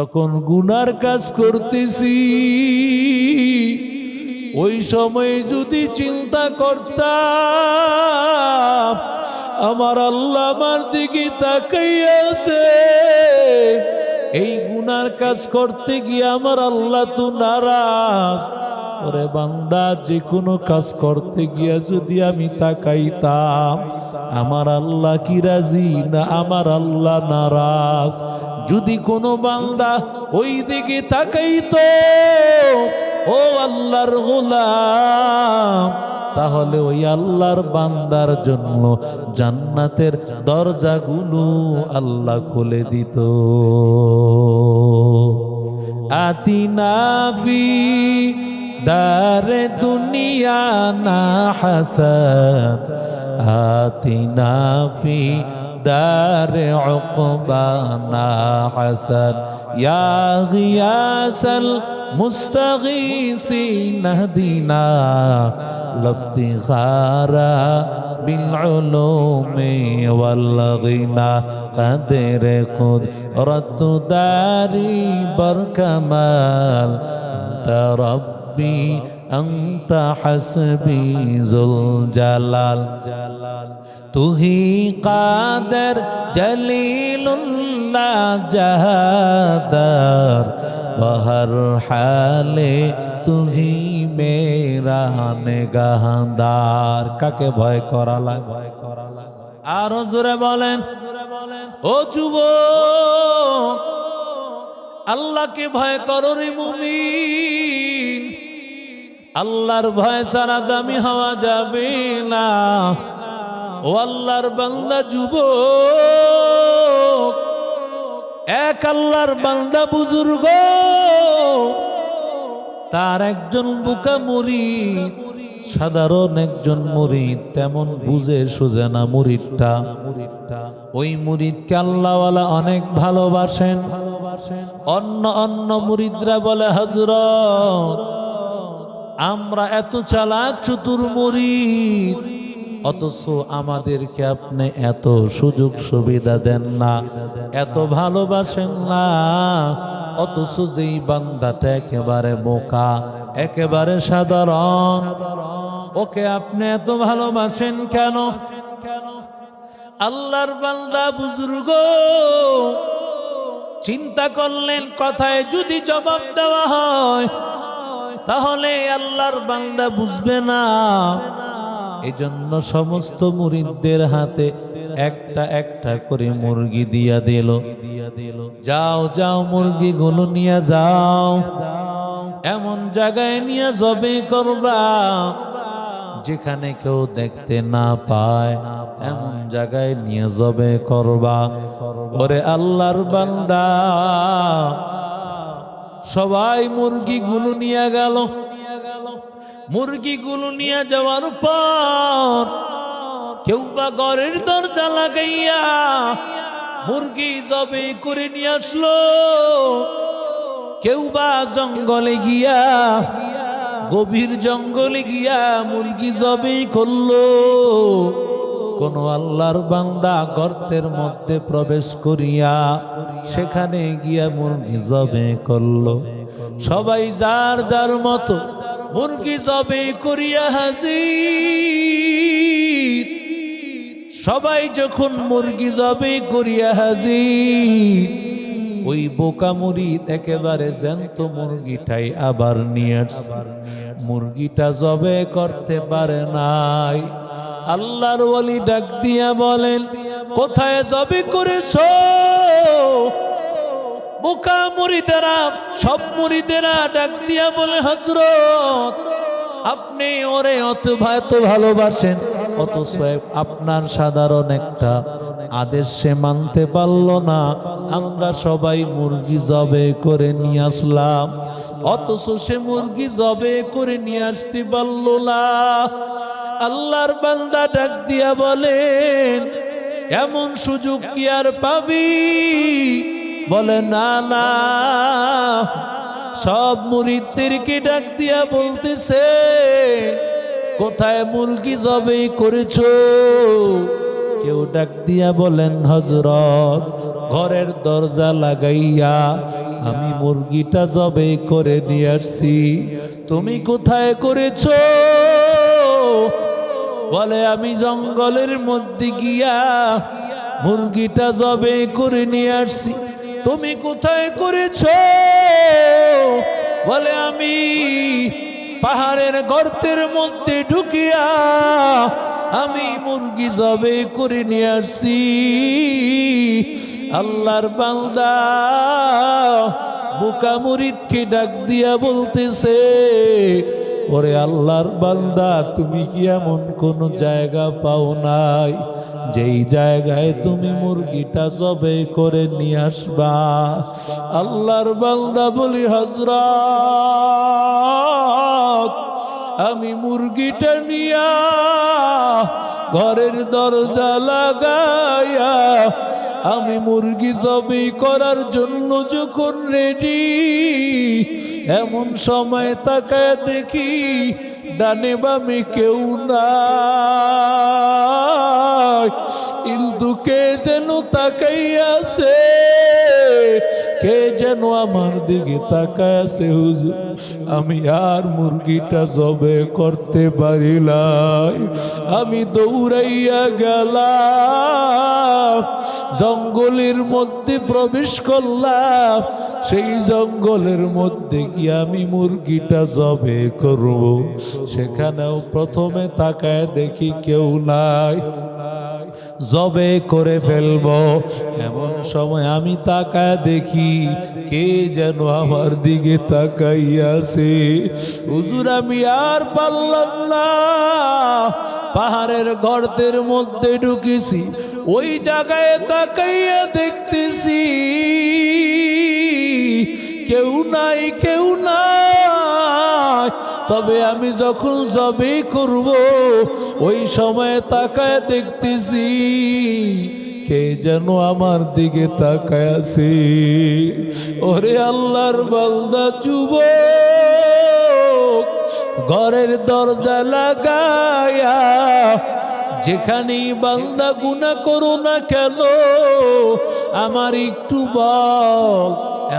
যখন গুনার কাজ করতেছি ওই সময় যদি চিন্তা করতাম আমার আল্লাহ আমার দিকে তাকাইয়া আছে, এই গুনার কাজ করতে গিয়ে আমার আল্লাহ তো নারাজ। ওরে বান্দা, যে কোনো কাজ করতে গিয়া যদি আমি তাকাইতাম আমার আল্লাহ কি রাজি না আমার আল্লাহ নারাজ। যদি কোনো বান্দা ওই দিকে তাকাইতো ও আল্লাহর গোলাম, তাহলে ওই আল্লাহর বান্দার জন্য জান্নাতের দরজাগুলো আল্লাহ খুলে দিত। আতিনা ফি দারে দুনিয়া না হাসান, আতিনা ফি দারে উকবানা হাসান, ইয়া গিয়াসাল মুস্তাগীসিন হদিনা লফতিগারা বিল উলুমি ওয়াল গিনা কাদরে কুদরত দারি বরকামাল আনতা রব্বি আনতা হাসবি যুল জালাল। তুহি কাদের জলিলুল্লাহ জাহাদার, বহর হালে তুহি মেরা নেগাহদার। কাকে ভয় করা লাগে? আরো জোরে বলেন ও যুবক, আল্লাহকে ভয় করো রে মুমিন। আল্লাহর ভয় ছাড়া দামি হওয়া যাবে না। ও আল্লাহর বান্দা যুবক, এক আল্লাহর বান্দা বুজুর্গ, তার একজন বুকা মুরিদ, সাধারণ একজন মুরিদ, তেমন বুঝে সুঝে না মুরিদটা। ওই মুরিদকে আল্লাহওয়ালা অনেক ভালোবাসেন। অন্য মুরিদরা বলে হযরত আমরা এত চালাক চতুর মুরিদ, অথচ আমাদেরকে আপনি এত সুযোগ সুবিধা দেন না, এত ভালোবাসেন না। অথচ যেই বান্দাটা একেবারে বোকা, একেবারে সাধারণ, ওকে আপনি এত ভালোবাসেন কেন? আল্লাহর বান্দা বুজুর্গ চিন্তা করলেন, কথায় যদি জবাব দেওয়া হয় তাহলে আল্লাহর বান্দা বুঝবে না। এজন্য সমস্ত মুরিদদের হাতে একটা একটা করে মুরগি দিয়া দিল। যাও যাও মুরগিগুলো নিয়ে যাও, এমন জায়গায় নিয়ে জবে করবা যেখানে কেউ দেখতে না পায়, এমন জায়গায় নিয়ে জবে করবা। ওরে আল্লাহর বান্দা, সবাই মুরগিগুলো নিয়ে গেল। মুরগিগুলো নিয়ে যাওয়ার পর কেউ বা ঘরের দরজা লাগাইয়া মুরগি জবে করে নিয়ে আসলো, কেউ বা জঙ্গলে গিয়া, গভীর জঙ্গলে গিয়া মুরগি জবে করলো। কোন আল্লাহর বান্দা গর্তের মধ্যে প্রবেশ করিয়া সেখানে গিয়া মুরগি জবে করলো। সবাই যার যার মতো মুরগি জবে করিয়া হাজির। সবাই যখন মুরগি জবে করিয়া হাজির, ওই বোকা মুরিদ একেবারে জ্যান্ত মুরগিটাই আবার নিয়ে আসছে। মুরগিটা জবে করতে পারে নাই। আল্লাহর ওলি ডাক দিয়া বলেন, কোথায় জবে করেছো? বোকা মুরিদেরা, সব মুরিদেরা ডাক দিয়া বলে, হযরত আপনি ওরে অত ভালোবাসেন, অথচ আপনার সাধারণ একটা আদেশ সে মানতে পারল না। আমরা সবাই মুরগি জবে করে নিয়ে আসলাম, অথচ সে মুরগি জবে করে নিয়ে আসতে পারল না। আল্লাহর বান্দা ডাক দিয়া বলেন, এমন সুযোগ কি আর পাবি? বলে না না। সব মুরিদদেরকে ডাক দিয়া বলতেছে, কোথায় মুরগি জবে করেছো? কেউ ডাক দিয়া বলেন, হযরত ঘরের দরজা লাগাইয়া আমি মুরগিটা জবে করে নিয়ে আসছি। তুমি কোথায় করেছো? বলে আমি জঙ্গলের মধ্যে গিয়া মুরগিটা জবে করে নিয়ে আসছি। তুমি কোথায় করেছো? বলে আমি পাহাড়ের গর্তের মধ্যে ঢুকিয়া আমি মুরগি জবে করে নিয়ে আসছি। আল্লাহর বান্দা বুকা মুরিদকে ডাক দিয়া বলতেছে, ওরে আল্লাহর বান্দা, তুমি কি এমন কোন জায়গা পাও নাই যেই জায়গায় তুমি মুরগিটা জবে করে নিয়ে আসবা? আল্লাহর বান্দা বলি, হযরত, আমি মুরগিটা নিয়া ঘরের দরজা লাগাইয়া আমি মুরগি জবে করার জন্য যখন রেডি, এমন সময় তাকায় দেখি ডানে বামে কেউ নাই, কিন্তু কে যেন তাকাইয়াছে, কে যেন আমার দিকে তাকায় আছে। হুজুর, আমি আর মুরগিটা জবে করতে পারিলাই। আমি দৌড়াইয়া গেলাম, জঙ্গলের মধ্যে প্রবেশ করলাম। সেই জঙ্গলের মধ্যে গিয়ে আমি মুরগিটা জবে করব, সেখানেও প্রথমে তাকায় দেখি কেউ নাই, জবে করে ফেলবো। এমন সময় আমি তাকায় দেখি কে যেন আমার দিকে তাকাইয়াছে। হুজুর, আমি আর পারলাম না, পাহাড়ের গর্তের মধ্যে ঢুকেছি। ওই জায়গায় তাকাইয়া দেখতেছি কেউ নাই, কেউ নাই। তবে আমি যখন জবে করব, ওই সময় তাকায় দেখতেছি কে যেন আমার দিকে তাকায় আছে। ওরে আল্লাহর বান্দা যুবক, ঘরের দরজা লাগায়া যেখানেই বান্দা গুনাহ করো না কেন, আমার একটু বল,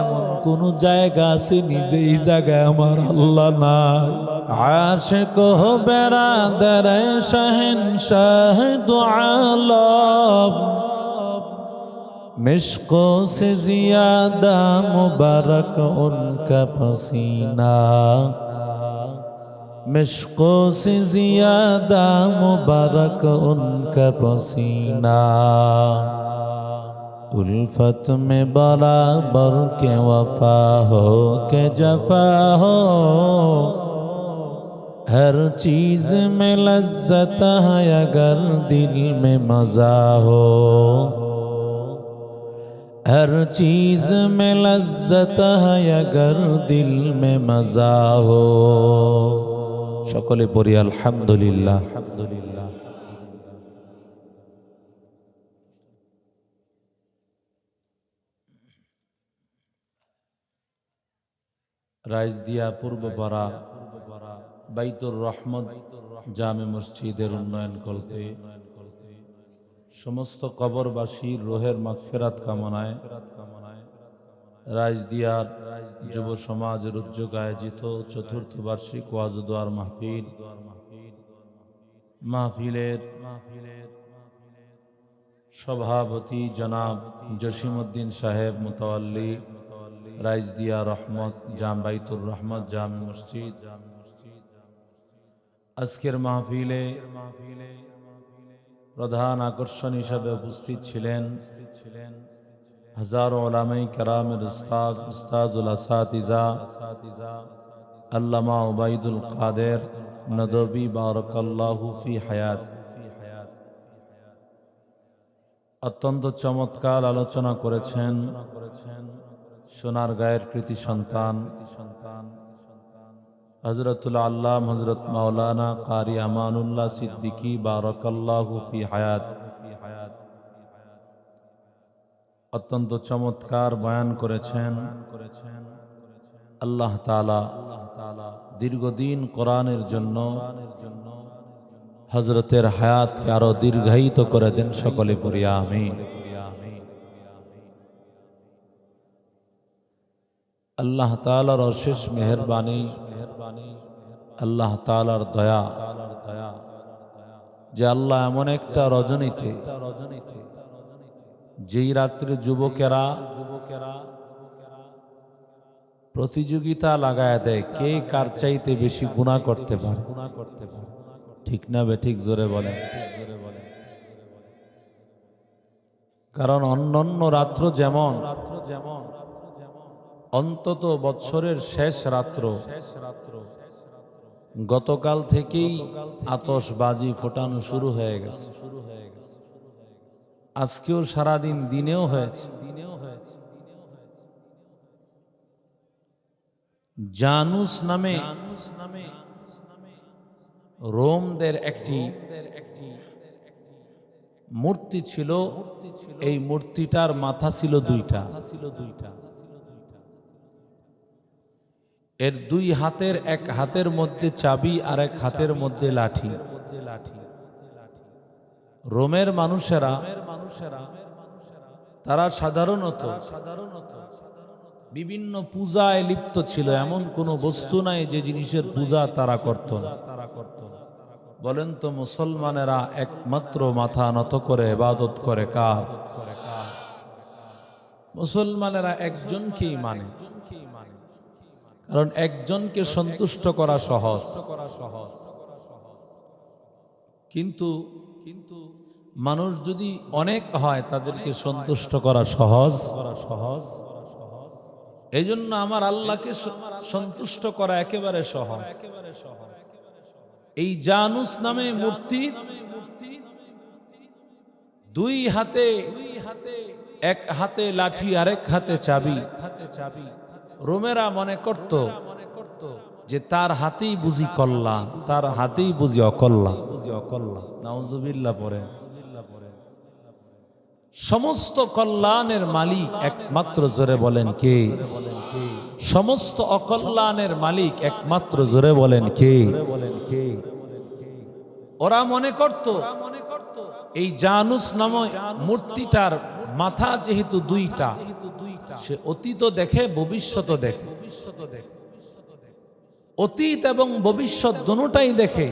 এমন কোন জায়গা আছে নিজেই জায়গায় আমার আল্লাহ নাই? আশিক হো বেরাদর শহনशाह দু আলম, मिश्कों से ज्यादा मुबारक उनका पसीना, मिश्कों से ज्यादा मुबारक उनका पसीना, उल्फत में बराबर के वफा हो के जफा हो, हर चीज में लज्जत है अगर दिल में मजा हो, हर चीज में लज्जत है अगर दिल में मजा हो। সকলে পড়ি আলহামদুলিল্লাহ। রাইজদিয়া পূর্বপাড়া বাইতুর রহমত জামে মসজিদের উন্নয়ন কল্পে সমস্ত কবরবাসীর রোহের মাগফিরাত কামনায় রাইজদিয়ার যুব সমাজের উদ্যোগে আয়োজিত চতুর্থ বার্ষিক ওয়াজ ও দোয়ার মাহফিলের সভাপতি জনাব জসিমউদ্দিন সাহেব মুতাওয়াল্লি, রাইজদিয়া রহমত জাম বাইতুর রহমত জামে মসজিদ। আজকের মাহফিলে প্রধান আকর্ষণ হিসেবে উপস্থিত ছিলেন হাজারো উলামায়ে কেরামের উস্তাজুল আসাতিজা আল্লামা উবাইদুল কাদের নদভী বারাকাল্লাহু ফি হায়াত। অত্যন্ত চমৎকার আলোচনা করেছেন সোনারগাঁয়ের কৃতি সন্তান হযরতুল আল্লাম হযরত মাওলানা কারি আমানুল্লাহ সিদ্দিকী বারাকাল্লাহু ফি হায়াত। অত্যন্ত চমৎকার বয়ান করেছেন। আল্লাহ তাআলা দীর্ঘদিন কোরআনের জন্য হযরতের হায়াতকে আরো দীর্ঘায়িত করে দেন, সকলে পড়ি আমিন। আল্লাহ তাআলার অশেষ মেহেরবানি, আল্লাহ তাআলার দয়া যে আল্লাহ এমন একটা রজনীতে, যেই রাত্রে যুবকেরা প্রতিযোগিতা লাগায় দেয় কে কার চাইতে বেশি গুনাহ করতে পারে। ঠিক না বেঠিক? জোরে বলেন। কারণ অন্যান্য রাত্র যেমন অন্তত বৎসরের শেষ রাত্র, গতকাল থেকেই আতশবাজি ফোটানো শুরু হয়ে গেছে। আজকেও সারাদিন দিনেও হয়েছে। জানুস নামে রোমদের একটি মূর্তি ছিল। এই মূর্তিটার মাথা ছিল দুইটা। এর দুই হাতের, এক হাতের মধ্যে চাবি আর এক হাতের মধ্যে লাঠি। রোমের মানুষেরা তারা সাধারণত বিভিন্ন পূজায় লিপ্ত ছিল। এমন কোনো বস্তু নাই যে জিনিসের পূজা তারা করত না। বলেন তো, মুসলমানেরা একমাত্র মাথা নত করে ইবাদত করে কার? মুসলমানেরা একজনকেই মানে, কারণ একজনকে সন্তুষ্ট করা সহজ। কিন্তু মানুষ যদি অনেক হয় তাদেরকে সন্তুষ্ট করা সহজ। এই জন্য আমার আল্লাহকে সন্তুষ্ট করা একেবারে সহজ। এই জানুস নামে মূর্তি দুই হাতে, এক হাতে লাঠি আরেক হাতে চাবি। রোমেরা মনে করত যে তার হাতেই বুঝি কল্যাণ, তার হাতেই বুঝি অকল্যাণ। নাউজুবিল্লাহ পড়ে। সমস্ত কল্যাণের মালিক একমাত্র, জোরে বলেন কে? সমস্ত অকল্যাণের মালিক একমাত্র, জোরে বলেন কে? ওরা মনে করত এই জানুস নামে মূর্তিটার মাথা যেহেতু দুইটা, সে অতীত দেখে, ভবিষ্যৎ দেখে। অতীত এবং ভবিষ্যৎ দুটোটাই দেখে।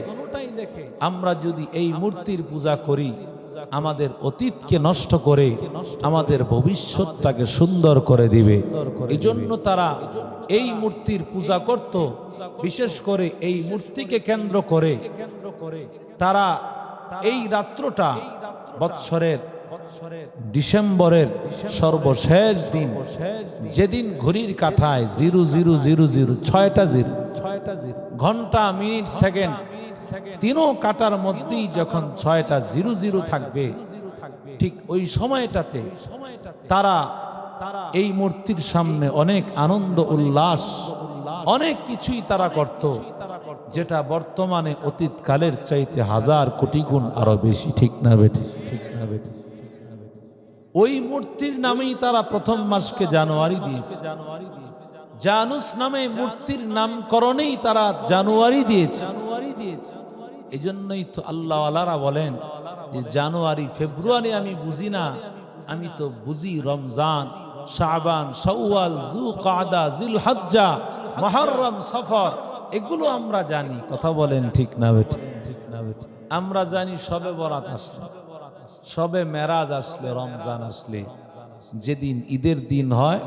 আমরা যদি এই মূর্তির পূজা করি, আমাদের অতীতকে নষ্ট করে আমাদের ভবিষ্যৎটাকে সুন্দর করে দিবে। এই জন্য তারা এই মূর্তির পূজা করত। বিশেষ করে এই মূর্তিকে কেন্দ্র করে তারা এই রাত্রটা বৎসরের ডিসেম্বরের সর্বশেষ দিন, যেদিন ঘড়ির কাঁটায় 0000 6টা জিরো, ঘন্টা, মিনিট, সেকেন্ড, তিনও কাটার মধ্যেই যখন 6টা 00 থাকবে, ঠিক ওই সময়টাতে তারা এই মূর্তির সামনে অনেক আনন্দ উল্লাস, অনেক কিছুই তারা করত, যেটা বর্তমানে অতীতকালের চাইতে 1000 কোটি গুণ আরো বেশি। ঠিক না বেঠি? ওই মূর্তির নামেই তারা প্রথম মাসকে জানুয়ারি দিয়েছে। জানুস নামে মূর্তির নামকরণেই তারা জানুয়ারি দিয়েছে। এই জন্যই তো আল্লাহওয়ালারা বলেন যে জানুয়ারি ফেব্রুয়ারি আমি বুঝি না, আমি তো বুঝি রমজান, শাবান, শাওয়াল, যুলকাদা, জিলহজ্জা, মুহররম, সফর, এগুলো আমরা জানি। কথা বলেন ঠিক না বেঠি? আমরা জানি সবে বরাত আসলে, সবে মেরাজ আসলে, রমজান আসলে, যেদিন ঈদের দিন হয়,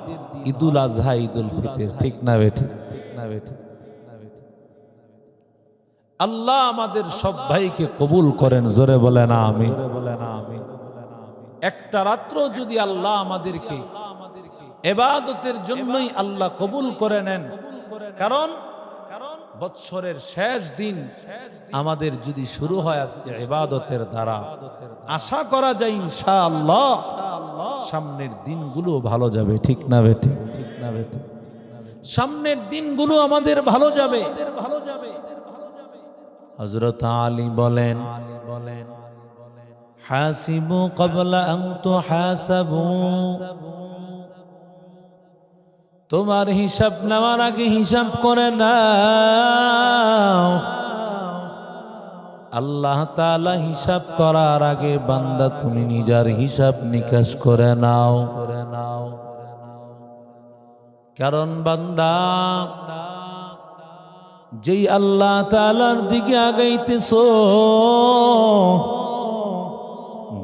ঈদুল আজহা, ঈদুল ফিতর। ঠিক না বেঠি? আল্লাহ আমাদের সব ভাইকে কবুল করেন, জোরে বলেন আমিন। একটা রাত্র যদি আল্লাহ আমাদেরকে ইবাদতের জন্যই আল্লাহ কবুল করে নেন, কারণ বৎসরের শেষ দিন আমাদের যদি শুরু হয় আজকে ইবাদতের দ্বারা, আশা করা যায় ইনশাআল্লাহ সামনের দিনগুলো ভালো যাবে। ঠিক না বেঠি? সামনের দিনগুলো আমাদের ভালো যাবে। হযরত আলী বলেন, হাসিবু ক্বাবলা আন তুহাসাবু, তোমার হিসাব নেওয়ার আগে হিসাব করে নাও। আল্লাহ তাআলা হিসাব করার আগে বান্দা তুমি নিজের হিসাব নিকাশ করে নাও। কারণ বান্দা যেই আল্লাহ তাআলার দিকে আগাইতেছো,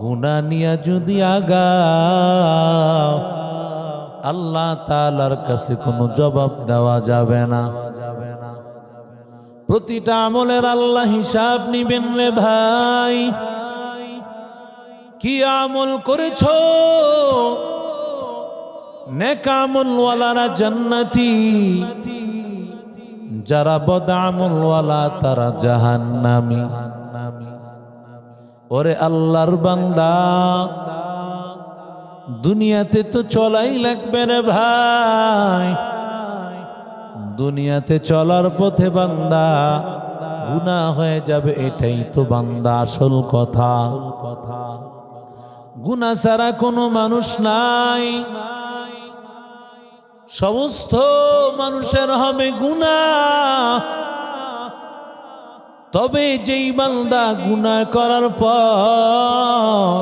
গুনাহ নিয়া যদি আগাও, আল্লাহ তাআলার কাছে কোনো জবাব দেওয়া যাবে না। প্রতিটা আমলের আল্লাহ হিসাব নিবেন রে ভাই। কি আমল করেছো? নেক আমলওয়ালারা জান্নাতি, যারা বদ আমলওয়ালা তারা জাহান্নামী। ওরে আল্লাহর বান্দা, দুনিয়াতে তো চলাই লাগবে রে ভাই। দুনিয়াতে চলার পথে বান্দা গুনাহ হয়ে যাবে, এটাই তো বান্দা আসল কথা। গুনাহ ছাড়া কোনো মানুষ নাই, সমস্ত মানুষের হবে গুনাহ। তবে যেই বান্দা গুনাহ করার পর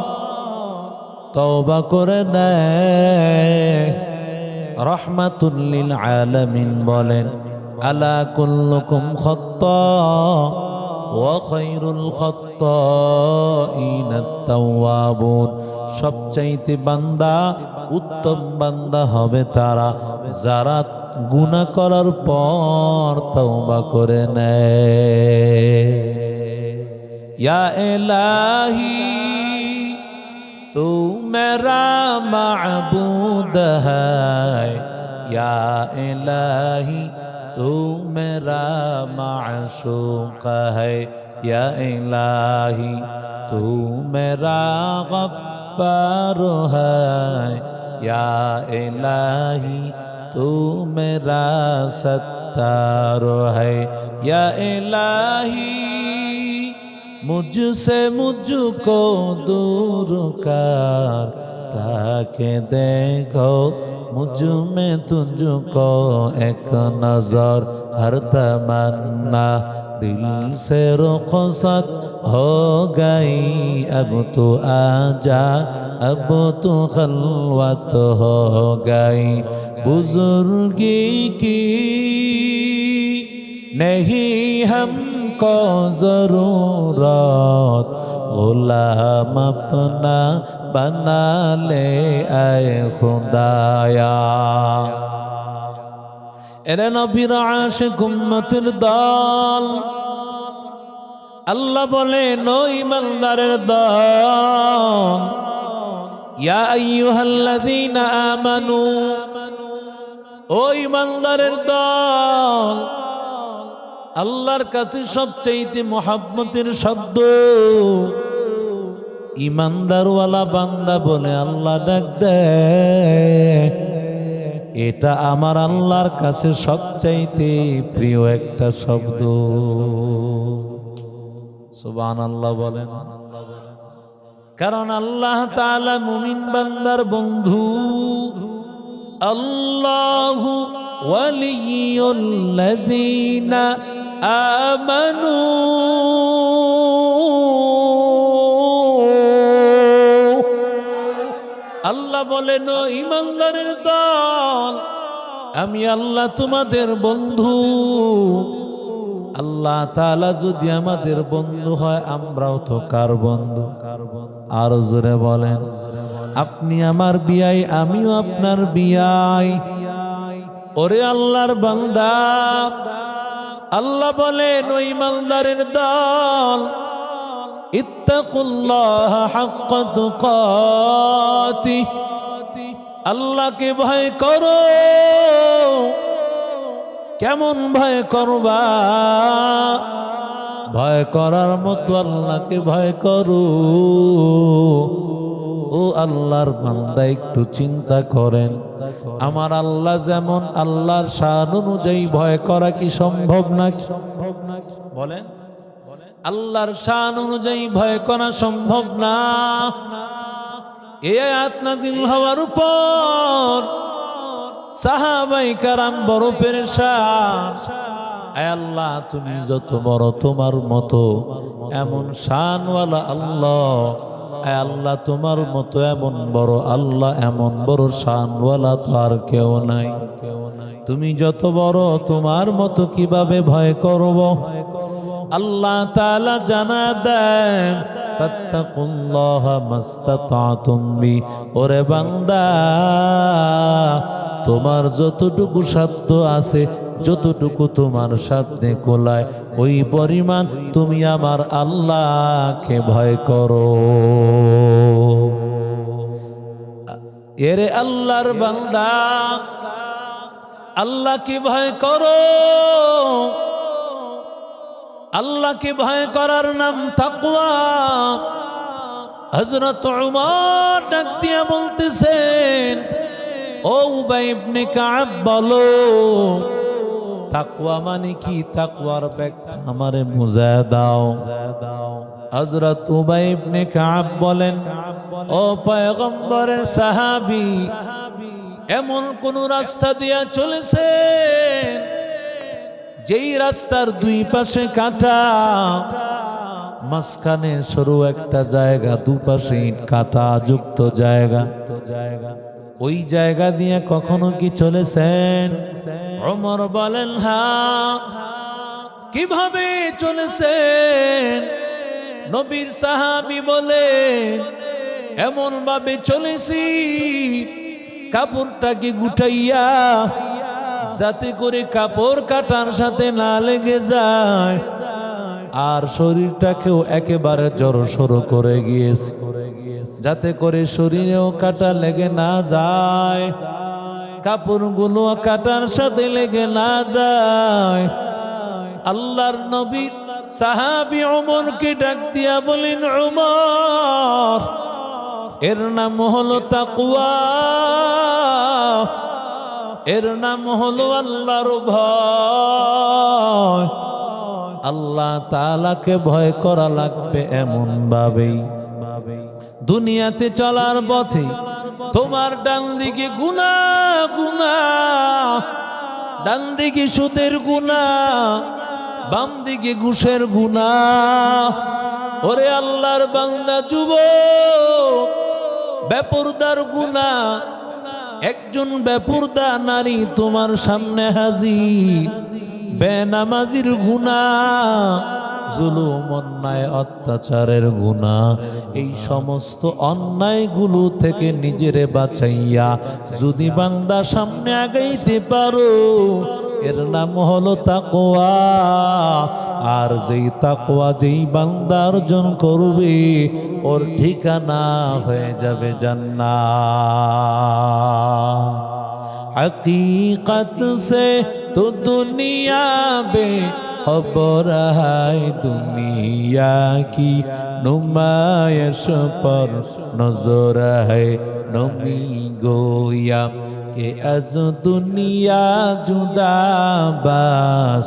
তওবা করে নেয়, রাহমাতুল লিল আলামিন বলেন, আলা কুল্লুকুম খাত্তা ওয়া খায়রুল খাত্তাইনাত তাওয়াবুন। সবচাইতে বান্দা উত্তম বান্দা হবে তারা যারা গুনাহ করার পর তওবা করে নেয়। ইয়া ইলাহি तू मेरा माबूद है, या इलाही तू मेरा माशूक है, या इलाही तू मेरा गफ्फार है, या इलाही तू मेरा सत्तार है, या इलाही मुझसे मुझको दूर कर, ताकि देखो मुझ में तुझको एक नजर। हर तमन्ना दिल से रुखसत हो गई, अब तो आजा, अब तो खलवत हो गई। बुजुर्गी की नहीं हमको जरूरत, गुलाम अपना बना ले आए खुदाया। এরে নবীর আশিক উম্মতের দল, আল্লাহ বলেন ও ঈমানদারের দল, ইয়া আইয়ুহাল্লাযীনা আমানু, ও ঈমানদারের দল, আল্লাহর কাছে সবচেয়ে মুহাব্বতের শব্দ ঈমানদারওয়ালা বান্দা বলে আল্লাহ ডাক দেয়। এটা আমার আল্লাহর কাছে সবচাইতে প্রিয় একটা শব্দ। সুবহানাল্লাহ বলেন। কারণ আল্লাহ তাআলা মুমিন বান্দার বন্ধু। আল্লাহু ওয়ালিয়ুল্লাযীনা আমানু, আল্লাহ বলেন ও ঈমানদারের দল, আমি আল্লাহ তোমাদের বন্ধু। আল্লাহ তাআলা যদি আমাদের বন্ধু হয়, আমরাও তো কার বন্ধু? আর জোরে বলেন, আপনি আমার বিয়াই, আমিও আপনার বিয়াই। ওরে আল্লাহর বান্দা, আল্লাহ বলেন ও ঈমানদারের দল, ইত্তাকুল্লাহ হাক্কা তুকাতি, আল্লাহকে ভয় করো। কেমন ভয় করবা? ভয় করার মতো আল্লাহকে ভয় করো। ও আল্লাহর বান্দা, একটু চিন্তা করেন, আমার আল্লাহ যেমন, আল্লাহর শান অনুযায়ী ভয় করা কি সম্ভব নাকি? বলেন, আল্লাহর শান অনুযায়ী ভয় করা সম্ভব না। এই আয়াত নাযিল হওয়ার উপর সাহাবায়ে কেরাম বড় পেরেশান। আয় আল্লাহ, তুমি যত বড়, তোমার মতো এমন শানওয়ালা আল্লাহ আল্লাহ তোমার মতো এমন বড় আল্লাহ, এমন বড় শানওয়ালা তো আর কেউ নাই। তুমি যত বড়, তোমার মতো কিভাবে ভয় করব? আল্লাহ তাআলা জানা দেন, ফাত্তাকুল্লাহা মাস্তাতাতুম বি, ওরে বান্দা তোমার যতটুকু সাধ্য আছে, যতটুকু তোমার সাধ্যে কোলায়, ওই পরিমাণ তুমি আমার আল্লাহকে ভয় করো। এরে আল্লাহর বান্দা, আল্লাহকে ভয় করো। আল্লাহকে ভয় করার নাম তাকওয়া। হযরত উমর ডাক দিয়া বলতেছেন, ও উবাই ইবনে কাব, বলো তাকওয়া মানে কি? তাকওয়ার ব্যাখ্যা আমারে বুঝায় দাও। হযরত উবাই ইবনে কাব বলেন, ও পয়গম্বরের সাহাবী, এমন কোন রাস্তা দিয়া চলেছেন যেই রাস্তার দুই পাশে কাঁটা, মাঝখানে সরু একটা জায়গা, দুপাশে ইট কাঁটা যুক্ত জায়গা, ওই জায়গা দিয়ে কখনো কি চলেছেন? ওমর বলেন, হ্যাঁ। কিভাবে চলেছেন? নবীর সাহাবী বলেন, এমন ভাবে চলেছি কাপড়টাকে গুটাইয়া, যাতে করে কাপড় কাটার সাথে না লেগে যায়, আর শরীরটাকেও একেবারে জড়সড় করে গিয়েছে, যাতে করে শরীরেও কাটা লেগে না যায়, কাপড়গুলো কাটার সাথে লেগে না যায়। আল্লাহর নবী সাহাবী ওমরকে ডাক দিয়া বলেন, ওমর, এর নাম হলো তাকওয়া, এর নাম হলো আল্লাহর ভয়। আল্লাহ তাআলাকে ভয় করা লাগবে এমন ভাবেই, দুনিয়াতে চলার পথে তোমার ডান দিকে গুনাহ গুনাহ, ডান দিকে সুদের গুনাহ, বাম দিকে ঘুষের গুনাহ। ওরে আল্লাহর বান্দা যুবক, বেপরদার গুনাহ, একজন বেপরদা নারী তোমার সামনে হাজির, বেনামাজির গুনাহ, জুলুম অন্যায় অত্যাচারের গুনাহ, এই সমস্ত অন্যায়গুলো থেকে নিজেরে বাঁচাইয়া যদি বান্দা সামনে আগাইতে পারো, এর নাম হলো তাকওয়া। আর যেই তাকওয়া যেই বান্দা অর্জন করবে, ওর ঠিকানা হয়ে যাবে জান্নাত। हकीकत से तो दुनिया बेखबर है, दुनिया की नुमाइश पर नजर है, नमी गोया के अज दुनिया जुदा बास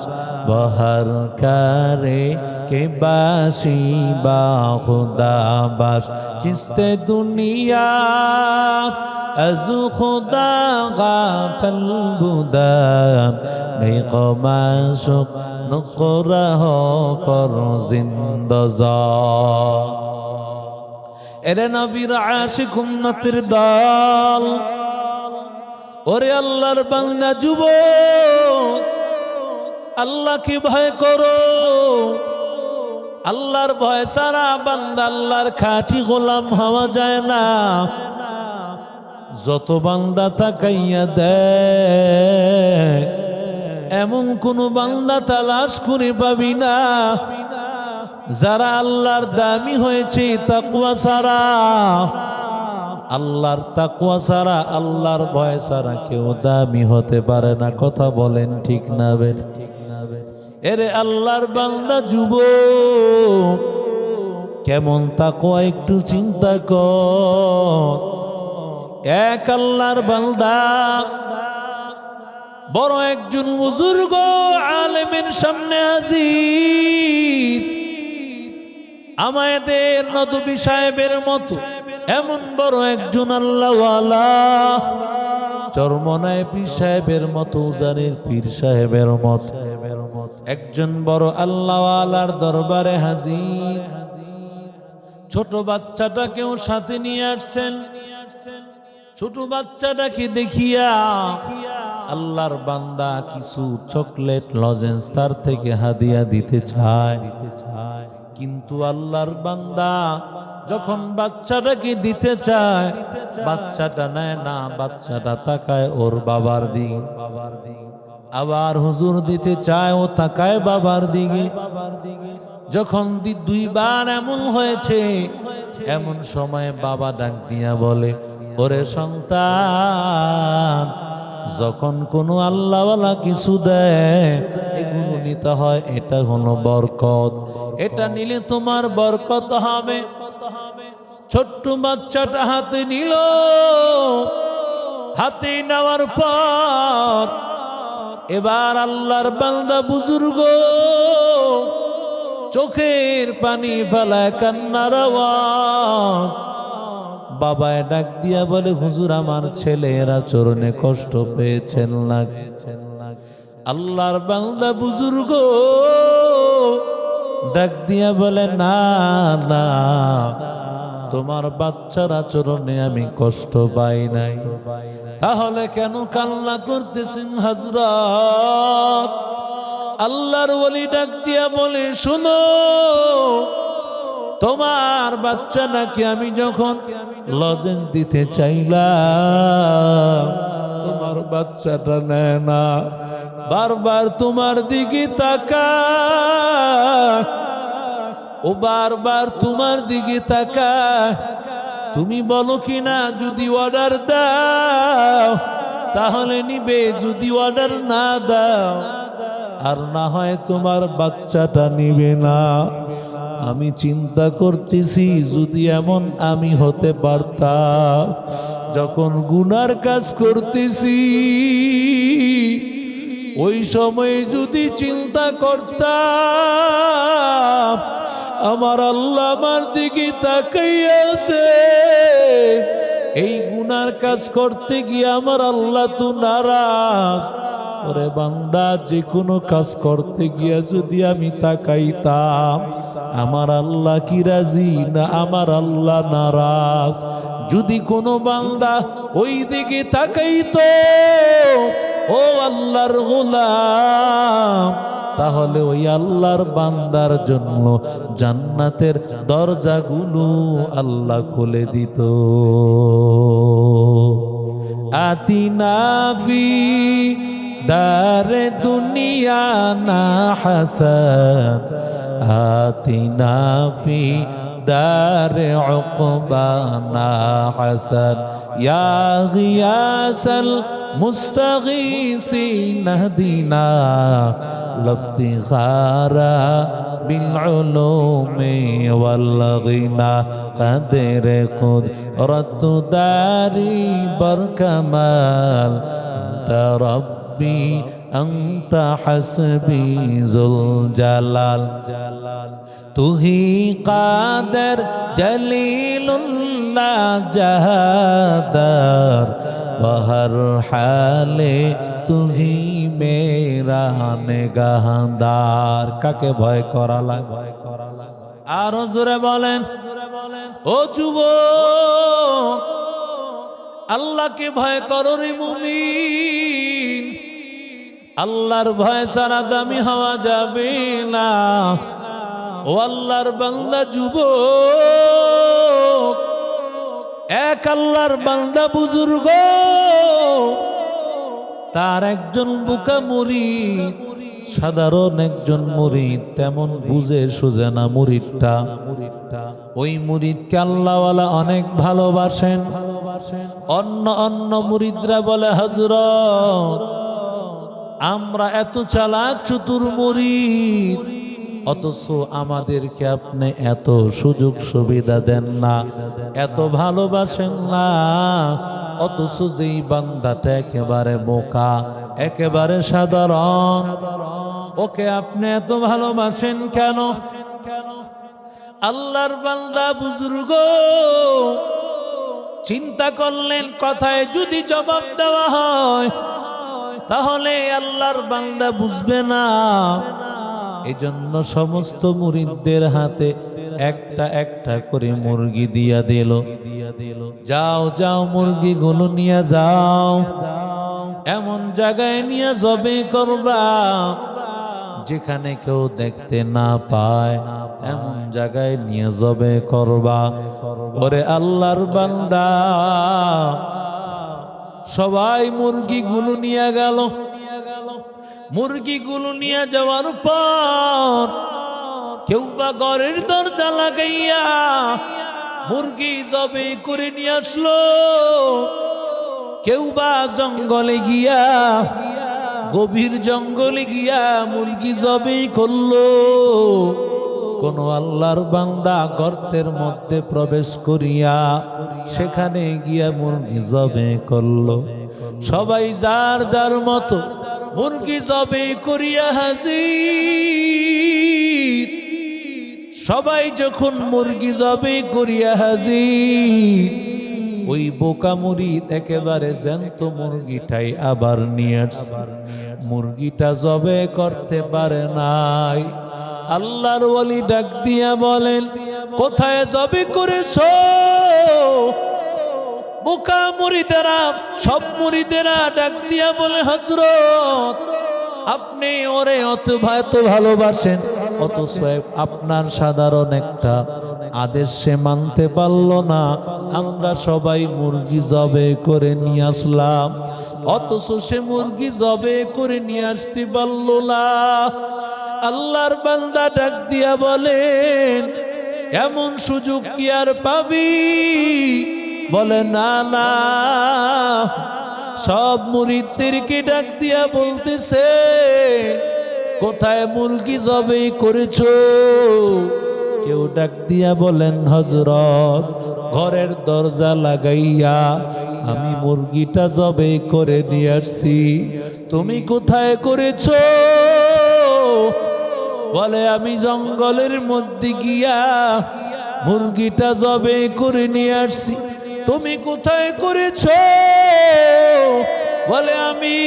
बहर करे के बासी बा खुदा बास, चिस्ते दुनिया अजू खुदा गाफल बुदान नहीं कमाशुक नुकरा हो फर जिंदजा। এরে নবীর আশিক উম্মতের দল, ওরে আল্লাহর বান্দা যুবক, আল্লাহকে ভয় করো। আল্লাহর ভয় ছাড়া বান্দা আল্লাহর খাঁটি গোলাম হওয়া যায় না। যত বান্দা তাকাইয়া দেয়, এমন কোন বান্দা তালাশ করে পাবি না যারা আল্লাহর দামি হয়েছে তাকওয়া ছাড়া। আল্লাহর তাকওয়া ছাড়া, আল্লাহর ভয় ছাড়া কেউ দামি হতে পারে না। কথা বলেন ঠিক না বেঠ? এরে আল্লাহর বান্দা যুবক, কেমন তাকওয়া একটু চিন্তা কর। এক আল্লাহর বান্দা বড় একজন বুজুর্গ আলেমের সামনে হাজির, আমাদের নদবী সাহেবের মতো এমন বড় একজন আল্লাহওয়ালা, চরমনায় পীর সাহেবের মতো, উজানের পীর সাহেবের মতো একজন বড় আল্লাহওয়ালার দরবারে হাজির। ছোট বাচ্চাটাকেও সাথে নিয়ে আসছেন। ছোট বাচ্চাটাকে দেখিয়া আল্লাহর বান্দা কিছু চকলেট লজেন্স তার থেকে হাদিয়া দিতে চায়, কিন্তু আল্লাহর বান্দা যখন বাচ্চাটাকে দিতে চায় বাচ্চাটা নেয় না, বাচ্চাটা তাকায় ওর বাবার দিকে। আবার হুজুর দিতে চায়, ও তাকায় বাবার দিকে। যখন দুইবার এমন হয়েছে, এমন সময় বাবা ডাক দিয়া বলে, ওরে সন্তান, যখন কোনো আল্লাহওয়ালা কিছু দেয় এগুলো নিতে হয়, এটা হলো বরকত, এটা নিলে তোমার বরকত হবে। ছোট্ট বাচ্চাটা হাতে নিল, হাতে নেওয়ার পর এবার আল্লাহর বান্দা বুজুর্গ চোখের পানি ফেলায় কান্নার আওয়াজ। বাবায় ডাক দিয়া বলে, হুজুর আমার ছেলেরা চরণে কষ্ট পেয়েছেন না। আল্লাহর বান্দা বুজুর্গ ডাক দিয়া বলে, না না, তোমার বাচ্চারা চরণে আমি কষ্ট পাই নাই। তাহলে কেন কান্না করতেছেন হযরত? আল্লাহর ওলি ডাক দিয়া বলে, শোনো, তোমার বাচ্চা নাকি আমি যখন লজেন্স দিতে চাইলাম তোমার বাচ্চাটা নেয় না, বারবার তোমার দিকে তাকায়, ও বারবার তোমার দিকে তাকায়। তুমি বলো কিনা যদি অর্ডার দাও তাহলে নিবে, যদি অর্ডার না দাও আর না হয় তোমার বাচ্চাটা নিবে না। আমি চিন্তা করতেছি যদি এমন আমি হতে পারতাম, যখন গুনার কাজ করতেছি ওই সময় যদি চিন্তা করতাম আমার আল্লাহ আমার দিকে তাকাইয়াছে, এই গুনার কাজ করতে গিয়ে আমার আল্লাহ তো নারাজ। ওরে বান্দা, যে কোনো কাজ করতে গিয়া যদি আমি তাকাইতাম আমার আল্লাহ কি রাজি না আমার আল্লাহ নারাজ? যদি কোনো বান্দা ওই দিকে তাকাইতো, ও আল্লাহর গোলাম, তাহলে ওই আল্লাহর বান্দার জন্য জান্নাতের দরজাগুলো আল্লাহ খুলে দিত। আতিনা ফি দারে দুনিয়া না হাসান, আতিনা ফি দারে উকবা না হাসান, ইয়া গিয়াসাল মুস্তাগীসিন হদিনা লফতিগারা বিল উলুমি ওয়াল গিনা, কাদের কুদরত দারি বরকামাল, আনতা রব্বি আনতা হাসবি যুল জালাল, তুহি কাদের জলিলুল্লাহ জাহাদার, বহর হালে তুহি মেরা নেগাহদার। কাকে ভয় করা লাগে? আরো জোরে বলেন, ও যুবক, আল্লাহকে ভয় করো রে মুমিন। আল্লাহর ভয় ছাড়া দামি হওয়া যাবে না। ও আল্লাহর বান্দা যুবক, এক আল্লাহর বান্দা বুজুর্গ, তার একজন বুকা মুরিদ, সাধারণ একজন মুরিদ, তেমন বুঝে সুঝে না মুরিদটা। ওই মুরিদকে আল্লাহওয়ালা অনেক ভালোবাসেন। অন্য অন্য মুরিদরা বলে, হযরত আমরা এত চালাক চতুর মুরিদ, অথচ আমাদেরকে আপনি এত সুযোগ সুবিধা দেন না, এত ভালোবাসেন না, অথচ যেই বান্দাটা একেবারে বোকা, একেবারে সাধারণ, ওকে আপনি এত ভালোবাসেন কেন? আল্লাহর বান্দা বুজুর্গ চিন্তা করলেন, কথায় যদি জবাব দেওয়া হয় তাহলে আল্লাহর বান্দা বুঝবে না। এজন্য সমস্ত মুরিদদের হাতে একটা একটা করে মুরগি দিয়া দিল। যাও যাও মুরগিগুলো নিয়ে যাও, এমন জায়গায় নিয়ে জবে করবা যেখানে কেউ দেখতে না পায়, এমন জায়গায় নিয়ে জবে করবা। ওরে আল্লাহর বান্দা, সবাই মুরগিগুলো নিয়ে গেল। মুরগিগুলো নিয়ে যাওয়ার পর কেউ বা ঘরের দরজা লাগাইয়া মুরগি জবে করে নিয়ে আসলো, কেউ বা জঙ্গলে গিয়া, গভীর জঙ্গলে গিয়া মুরগি জবে করলো। কোন আল্লাহর বান্দা গর্তের মধ্যে প্রবেশ করিয়া সেখানে গিয়া মুরগি জবে করলো। সবাই যার যার মতো মুরগি জবে করিয়া হাজির। সবাই যখন মুরগি জবে করিয়া হাজির, ওই বোকা মুরিদ একেবারে জ্যান্ত মুরগিটাই আবার নিয়ে আসছে। মুরগিটা জবে করতে পারে নাই। আল্লাহর ওলি ডাক দিয়া বলেন, কোথায় জবে করেছো? বোকা মুরিদেরা, সব মুরিদেরা ডাক দিয়া বলে, হযরত আপনি ওরে অত ভালোবাসেন, অথচ আপনার সাধারণ একটা আদেশ সে মানতে পারল না। আমরা সবাই মুরগি জবে করে নিয়ে আসলাম, অথচ সে মুরগি জবে করে নিয়ে আসতে পারল না। আল্লাহর বান্দা ডাক দিয়া বলেন, এমন সুযোগ কি আর পাবি? বলে না না। সব মুরিদদেরকে ডাক দিয়া বলতেছে, কোথায় মুরগি জবে করেছো? কেউ ডাক দিয়া বলেন, হযরত ঘরের দরজা লাগাইয়া আমি মুরগিটা জবে করে নিয়ে আসছি। তুমি কোথায় করেছো? বলে, আমি জঙ্গলের মধ্যে গিয়া মুরগিটা জবে করে নিয়ে আসছি। তুমি কোথায় করেছো? বলে, আমি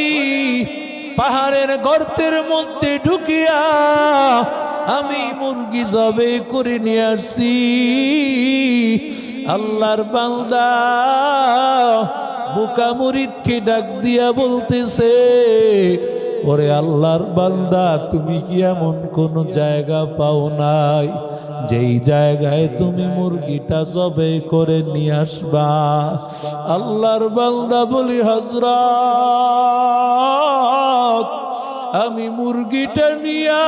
পাহাড়ের গর্তের মধ্যে ঢুকিয়া আমি মুরগি জবে করে নিয়ে আসছি। আল্লাহর বান্দা বোকা মুরিদকে ডাক দিয়া বলতেছে, ওরে আল্লাহর বান্দা, তুমি কি এমন কোন জায়গা পাও নাই যেই জায়গায় তুমি মুরগিটা জবে করে নিয়ে আসবা? আল্লাহর বান্দা বলি, হযরত আমি মুরগিটা নিয়া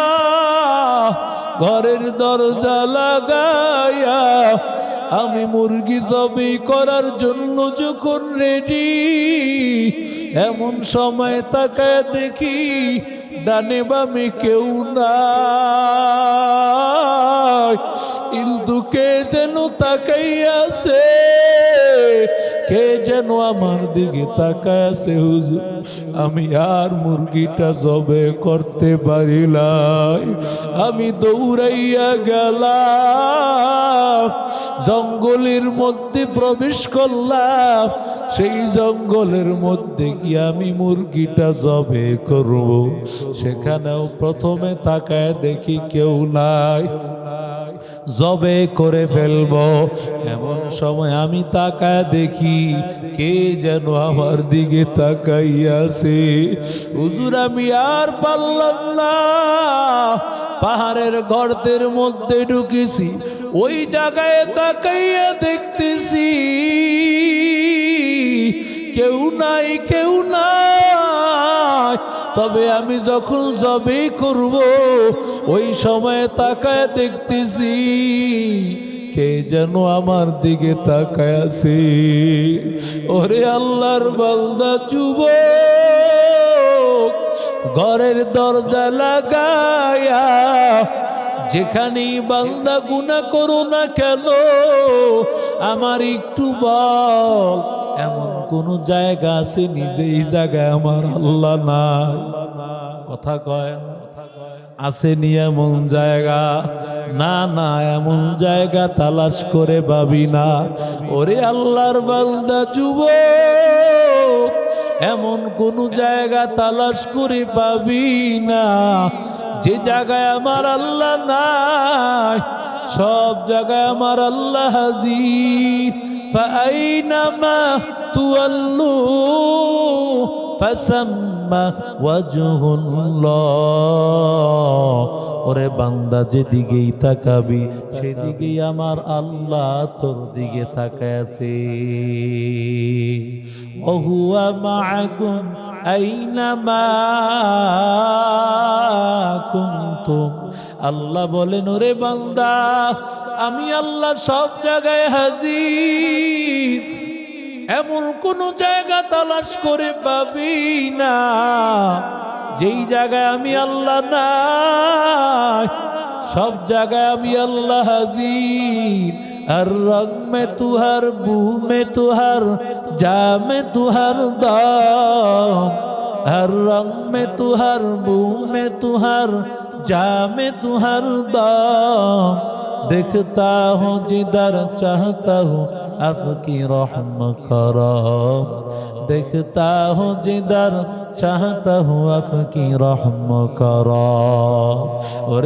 ঘরের দরজা লাগাইয়া আমি মুরগি জবে করার জন্য যখন রেডি, এমন সময় তাকায় দেখি ডানে বামে কেউ নাই, কিন্তু কে যেন তাকাইয়াছে, কে যেন আমার দিকে তাকায় আছে। হুজুর, আমি আর মুরগিটা জবে করতে পারিলাই। আমি দৌড়াইয়া গেলাম, জঙ্গলের মধ্যে প্রবেশ করলাম। সেই জঙ্গলের মধ্যে গিয়ে আমি মুরগিটা জবে করব, সেখানেও প্রথমে তাকায় দেখি কেউ নাই, জবে করে ফেলবো। এমন সময় আমি তাকায় দেখি কে যেন আমার দিকে তাকাইয়াছে। হুজুর, আমি আর পারলাম না, পাহাড়ের গর্তের মধ্যে ঢুকেছি। ওই জায়গায় তাকাইয়া দেখতেছি কেউ নাই, কেউ নাই। তবে আমি যখন জবে করব, ওই সময় তাকায় দেখতেছি কে যেন আমার দিকে তাকায় আছে। ওরে আল্লাহর বান্দা যুবক, ঘরের দরজা লাগায়া যেখানেই বান্দা গুনাহ করো না কেন, আমার একটু বল, এমন কোন জায়গা আছে নিজেই জায়গায় আমার আল্লাহ নাই? কথা কয় আসেনি এমন জায়গা? না না, এমন জায়গা তালাশ করে পাবি না। ওরে আল্লাহর বান্দা যুবক, এমন কোন জায়গা তালাশ করে পাবি না যে জায়গায় আমার আল্লাহ নাই। সব জায়গায় আমার আল্লাহ হাজির। ফাআইনামা তুওয়াল্লু ফাসাম্মা ওয়াজহুল্লাহ। ওরে বান্দা যেদিকেই তাকাবি সেদিকেই আমার আল্লাহ তোর দিকে তাকায় আছে। ওহুয়া মাআকুম আইনামা কুনতুম। আল্লাহ বলেন ওরে বান্দা আমি আল্লাহ সব জায়গায় হাজির। এমন কোন জায়গা তালাশ করে পাবি না যেই জায়গায় আমি আল্লাহ নাই। সব জায়গায় আমি আল্লাহ হাজির। আর রং মে তুহার, বু মে তুহার, যা মে তুহার দাম। हर रंग में तुहर, बू में तुहर, जा में तुहर दाम। देखता हूँ जिधर चाहता हूँ आपकी रहम करम। देखता हूँ जिधर चाहता हूँ आपकी रहम करम। और